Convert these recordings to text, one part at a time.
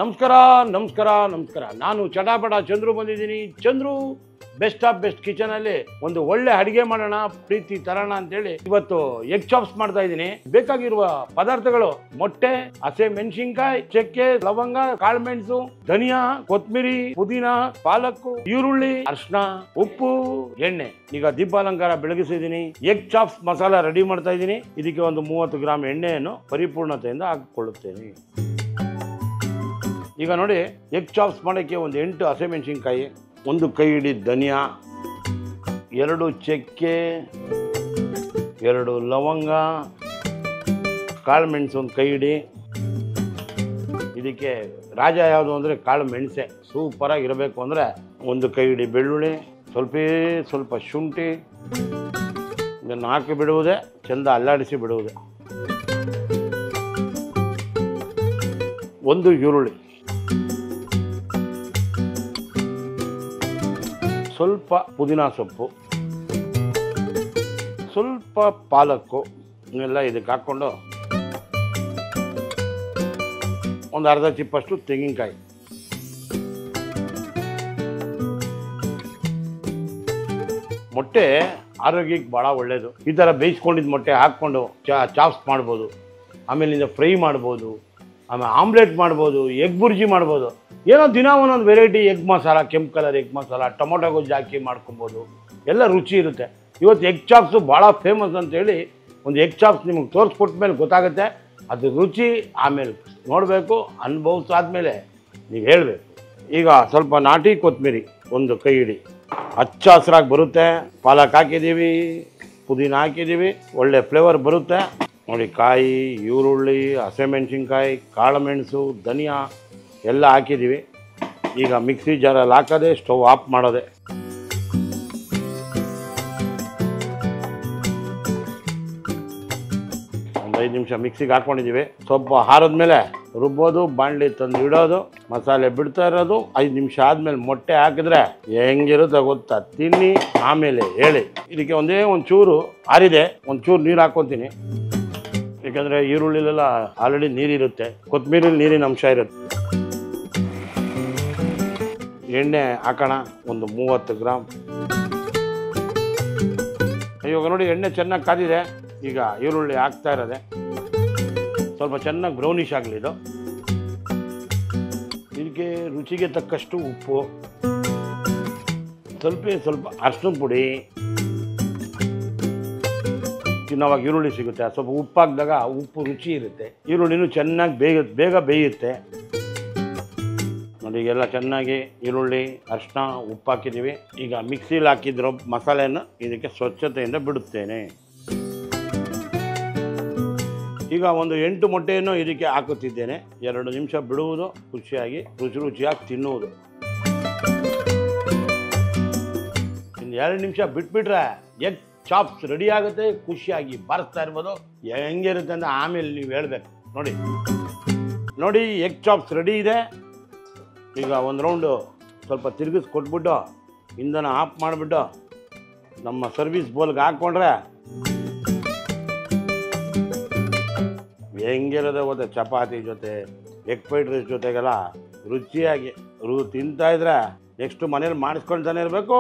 ನಮಸ್ಕಾರ ನಮಸ್ಕಾರ ನಮಸ್ಕಾರ. ನಾನು ಚಟಾಪಟ ಚಂದ್ರು ಬಂದಿದ್ದೀನಿ. ಚಂದ್ರು ಬೆಸ್ಟ್ ಆಫ್ ಬೆಸ್ಟ್ ಕಿಚನಲ್ಲಿ ಒಂದು ಒಳ್ಳೆ ಅಡಿಗೆ ಮಾಡೋಣ, ಪ್ರೀತಿ ತರೋಣ ಅಂತೇಳಿ ಇವತ್ತು ಎಗ್ ಚಾಪ್ಸ್ ಮಾಡ್ತಾ ಇದ್ದೀನಿ. ಬೇಕಾಗಿರುವ ಪದಾರ್ಥಗಳು: ಮೊಟ್ಟೆ, ಹಸೆ ಮೆಣಸಿನ್ಕಾಯಿ, ಚಕ್ಕೆ, ಲವಂಗ, ಕಾಳುಮೆಣಸು, ಧನಿಯಾ, ಕೊತ್ತಂಬರಿ, ಪುದೀನ, ಪಾಲಕ್ಕು, ಈರುಳ್ಳಿ, ಅರಿಶಿನ, ಉಪ್ಪು, ಎಣ್ಣೆ. ಈಗ ದೀಪಾಲಂಕಾರ ಬೆಳಗಿಸಿದ್ದೀನಿ. ಎಗ್ ಚಾಪ್ಸ್ ಮಸಾಲ ರೆಡಿ ಮಾಡ್ತಾ ಇದ್ದೀನಿ. ಇದಕ್ಕೆ ಒಂದು 30 ಗ್ರಾಮ್ ಎಣ್ಣೆಯನ್ನು ಪರಿಪೂರ್ಣತೆಯಿಂದ ಹಾಕಿಕೊಳ್ಳುತ್ತೇನೆ. ಈಗ ನೋಡಿ, ಎಗ್ ಚಾಪ್ಸ್ ಮಾಡೋಕ್ಕೆ ಒಂದು 8 ಹಸಿಮೆಣಸಿನ್ಕಾಯಿ, 1 ಕೈ ಹಿಡಿ ಧನಿಯಾ, 2 ಚಕ್ಕೆ, 2 ಲವಂಗ, ಕಾಳು ಮೆಣಸು 1 ಕೈ ಹಿಡಿ. ಇದಕ್ಕೆ ರಾಜ ಯಾವುದು ಅಂದರೆ ಕಾಳು ಮೆಣಸೆ. ಸೂಪರಾಗಿ ಇರಬೇಕು ಅಂದರೆ 1 ಕೈ ಹಿಡಿ ಬೆಳ್ಳುಳ್ಳಿ, ಸ್ವಲ್ಪ ಶುಂಠಿ. ಇದನ್ನು ಹಾಕಿ ಬಿಡುವುದೇ, ಚೆಂದ ಅಲ್ಲಾಡಿಸಿ ಬಿಡುವುದೇ. 1 ಈರುಳ್ಳಿ, ಸ್ವಲ್ಪ ಪುದೀನ ಸೊಪ್ಪು, ಸ್ವಲ್ಪ ಪಾಲಕ್ಕು ಎಲ್ಲ ಇದಕ್ಕೆ ಹಾಕ್ಕೊಂಡು ಒಂದು ಅರ್ಧ ಚಿಪ್ಪಷ್ಟು ತೆಂಗಿನಕಾಯಿ, ಮೊಟ್ಟೆ ಆರೋಗ್ಯಕ್ಕೆ ಭಾಳ ಒಳ್ಳೆಯದು. ಈ ಥರ ಬೇಯಿಸ್ಕೊಂಡಿದ್ದ ಮೊಟ್ಟೆ ಹಾಕ್ಕೊಂಡು ಚಾಪ್ಸ್ ಮಾಡ್ಬೋದು, ಆಮೇಲಿಂದ ಫ್ರೈ ಮಾಡ್ಬೋದು, ಆಮೇಲೆ ಆಮ್ಲೆಟ್ ಮಾಡ್ಬೋದು, ಎಗ್ ಬುರ್ಜಿ ಮಾಡ್ಬೋದು. ಏನೋ ದಿನ ಒಂದೊಂದು ವೆರೈಟಿ ಎಗ್ ಮಸಾಲ, ಕೆಂಪು ಕಲರ್ ಎಗ್ ಮಸಾಲ, ಟೊಮೊಟೊ ಗೊಜ್ಜು ಹಾಕಿ ಮಾಡ್ಕೊಬೋದು. ಎಲ್ಲ ರುಚಿ ಇರುತ್ತೆ. ಇವತ್ತು ಎಗ್ ಚಾಪ್ಸು ಭಾಳ ಫೇಮಸ್ ಅಂತೇಳಿ ಒಂದು ಎಗ್ ಚಾಪ್ಸ್ ನಿಮಗೆ ತೋರಿಸ್ಕೊಟ್ಟ ಮೇಲೆ ಗೊತ್ತಾಗುತ್ತೆ ಅದು ರುಚಿ. ಆಮೇಲೆ ನೋಡಬೇಕು, ಅನುಭವಿಸಾದ್ಮೇಲೆ ನೀವು ಹೇಳಬೇಕು. ಈಗ ಸ್ವಲ್ಪ ನಾಟಿ ಕೊತ್ತಂಬರಿ 1 ಕೈ ಹಿಡಿ, ಹಚ್ಚ ಹಸ್ರಾಗಿ ಬರುತ್ತೆ. ಪಾಲಕ್ ಹಾಕಿದ್ದೀವಿ, ಪುದೀನ ಹಾಕಿದ್ದೀವಿ, ಒಳ್ಳೆ ಫ್ಲೇವರ್ ಬರುತ್ತೆ ನೋಡಿ. ಕಾಯಿ, ಈರುಳ್ಳಿ, ಹಸಿಮೆಣಸಿನ್ಕಾಯಿ, ಕಾಳುಮೆಣಸು, ಧನಿಯಾ ಎಲ್ಲ ಹಾಕಿದ್ದೀವಿ. ಈಗ ಮಿಕ್ಸಿ ಜಾರಲ್ಲಿ ಹಾಕೋದೆ, ಸ್ಟವ್ ಆಫ್ ಮಾಡೋದೆ. ಒಂದು 5 ನಿಮಿಷ ಮಿಕ್ಸಿಗೆ ಹಾಕ್ಕೊಂಡಿದ್ದೀವಿ. ಸ್ವಲ್ಪ ಹಾರಿದ್ಮೇಲೆ ರುಬ್ಬೋದು, ಬಾಣಲಿ ತಂದು ಇಡೋದು, ಮಸಾಲೆ ಬಿಡ್ತಾ ಇರೋದು. 5 ನಿಮಿಷ ಆದಮೇಲೆ ಮೊಟ್ಟೆ ಹಾಕಿದ್ರೆ ಹೆಂಗಿರುತ್ತೆ ಗೊತ್ತಾ, ತಿನ್ನಿ ಆಮೇಲೆ ಹೇಳಿ. ಇದಕ್ಕೆ ಒಂಚೂರು ಆರಿದೆ, ಒಂಚೂರು ನೀರು ಹಾಕ್ಕೊತೀನಿ. ಯಾಕಂದರೆ ಈರುಳ್ಳಿಲೆಲ್ಲ ಆಲ್ರೆಡಿ ನೀರಿರುತ್ತೆ, ಕೊತ್ತಂಬರಿಲಿ ನೀರಿನ ಅಂಶ ಇರುತ್ತೆ. ಎಣ್ಣೆ ಹಾಕೋಣ, ಒಂದು 30 ಗ್ರಾಮ್. ಇವಾಗ ನೋಡಿ, ಎಣ್ಣೆ ಚೆನ್ನಾಗಿ ಕಾದಿದೆ. ಈಗ ಈರುಳ್ಳಿ ಹಾಕ್ತಾ ಇರೋದೆ. ಸ್ವಲ್ಪ ಚೆನ್ನಾಗಿ ಬ್ರೌನಿಷ್ ಆಗಲಿ ಇದು. ಇದಕ್ಕೆ ರುಚಿಗೆ ತಕ್ಕಷ್ಟು ಉಪ್ಪು, ಸ್ವಲ್ಪ ಅರಿಶಿನ ಪುಡಿ. ತಿನ್ನೋವಾಗ ಈರುಳ್ಳಿ ಸಿಗುತ್ತೆ, ಸ್ವಲ್ಪ ಉಪ್ಪು ಹಾಕಿದಾಗ ಉಪ್ಪು ರುಚಿ ಇರುತ್ತೆ. ಈರುಳ್ಳಿನೂ ಚೆನ್ನಾಗಿ ಬೇಗ ಬೇಯುತ್ತೆ ನೋಡಿ. ಈಗೆಲ್ಲ ಚೆನ್ನಾಗಿ ಈರುಳ್ಳಿ, ಅರಿಶಿನ, ಉಪ್ಪು ಹಾಕಿದ್ದೀವಿ. ಈಗ ಮಿಕ್ಸಿಲಿ ಹಾಕಿದ್ರೋ ಮಸಾಲೆಯನ್ನು ಇದಕ್ಕೆ ಸ್ವಚ್ಛತೆಯಿಂದ ಬಿಡುತ್ತೇನೆ. ಈಗ ಒಂದು 8 ಮೊಟ್ಟೆಯನ್ನು ಇದಕ್ಕೆ ಹಾಕುತ್ತಿದ್ದೇನೆ. 2 ನಿಮಿಷ ಬಿಡುವುದು, ರುಚಿಯಾಗಿ ರುಚಿಯಾಗಿ ತಿನ್ನುವುದು. ಇನ್ನು 2 ನಿಮಿಷ ಬಿಟ್ಬಿಟ್ರೆ ಎಗ್ ಚಾಪ್ಸ್ ರೆಡಿ ಆಗುತ್ತೆ. ಖುಷಿಯಾಗಿ ಬಾರಿಸ್ತಾ ಇರ್ಬೋದು. ಹೆಂಗಿರುತ್ತೆ ಅಂತ ಆಮೇಲೆ ನೀವು ಹೇಳಬೇಕು. ನೋಡಿ ಎಗ್ ಚಾಪ್ಸ್ ರೆಡಿ ಇದೆ. ಈಗ ಒಂದು ರೌಂಡು ಸ್ವಲ್ಪ ತಿರುಗಿಸ್ಕೊಟ್ಬಿಟ್ಟು ಇಂಧನ ಆಫ್ ಮಾಡಿಬಿಟ್ಟು ನಮ್ಮ ಸರ್ವಿಸ್ ಬೋಲ್ಗೆ ಹಾಕ್ಕೊಂಡ್ರೆ ಹೆಂಗಿರೋದೆ ಗೊತ್ತೆ, ಚಪಾತಿ ಜೊತೆ, ಎಗ್ ಫ್ರೈಡ್ ರೈಸ್ ಜೊತೆಗೆಲ್ಲ ರುಚಿಯಾಗಿ ತಿಂತಾ ಇದ್ರೆ ನೆಕ್ಸ್ಟ್ ಮನೇಲಿ ಮಾಡಿಸ್ಕೊಳ್ತಾನೆ ಇರಬೇಕು.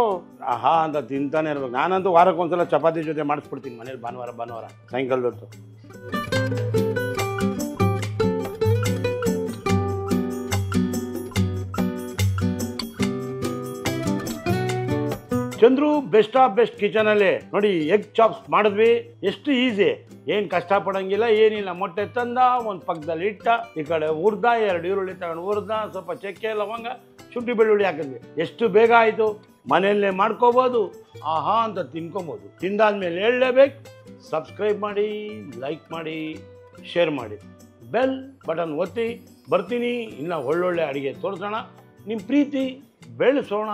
ಆಹಾ ಅಂತ ತಿಂತಾನೆ ಇರ್ಬೇಕು. ನಾನಂತೂ ವಾರಕ್ಕೊಂದ್ಸಲ ಚಪಾತಿ ಜೊತೆ ಮಾಡಿಸ್ಬಿಡ್ತೀನಿ ಮನೇಲಿ, ಭಾನುವಾರ ಸಾಯಂಕಾಲದೊತ್ತು. ಚಂದ್ರು ಬೆಸ್ಟ್ ಆಫ್ ಬೆಸ್ಟ್ ಕಿಚನಲ್ಲಿ ನೋಡಿ ಎಗ್ ಚಾಪ್ಸ್ ಮಾಡಿದ್ವಿ. ಎಷ್ಟು ಈಸಿ, ಏನು ಕಷ್ಟಪಡೋಂಗಿಲ್ಲ, ಏನಿಲ್ಲ. ಮೊಟ್ಟೆ ತಂದ, ಒಂದು ಪಕ್ಕದಲ್ಲಿ ಇಟ್ಟ, ಈ ಕಡೆ ಹುರ್ದ, 2 ಈರುಳ್ಳಿ ತಗೊಂಡು ಹುರ್ದ, ಸ್ವಲ್ಪ ಚಕ್ಕೆ, ಲವಂಗ, ಶುಂಠಿ, ಬೆಳ್ಳುಳ್ಳಿ ಹಾಕಿದ್ವಿ. ಎಷ್ಟು ಬೇಗ ಆಯಿತು. ಮನೆಯಲ್ಲೇ ಮಾಡ್ಕೋಬೋದು, ಆಹಾ ಅಂತ ತಿನ್ಕೊಬೋದು. ತಿಂದಾದ್ಮೇಲೆ ಹೇಳಲೇಬೇಕು. ಸಬ್ಸ್ಕ್ರೈಬ್ ಮಾಡಿ, ಲೈಕ್ ಮಾಡಿ, ಶೇರ್ ಮಾಡಿ, ಬೆಲ್ ಬಟನ್ ಒತ್ತಿ. ಬರ್ತೀನಿ, ಇನ್ನು ಒಳ್ಳೊಳ್ಳೆ ಅಡುಗೆ ತೋರಿಸೋಣ, ನಿಮ್ಮ ಪ್ರೀತಿ ಬೆಳೆಸೋಣ.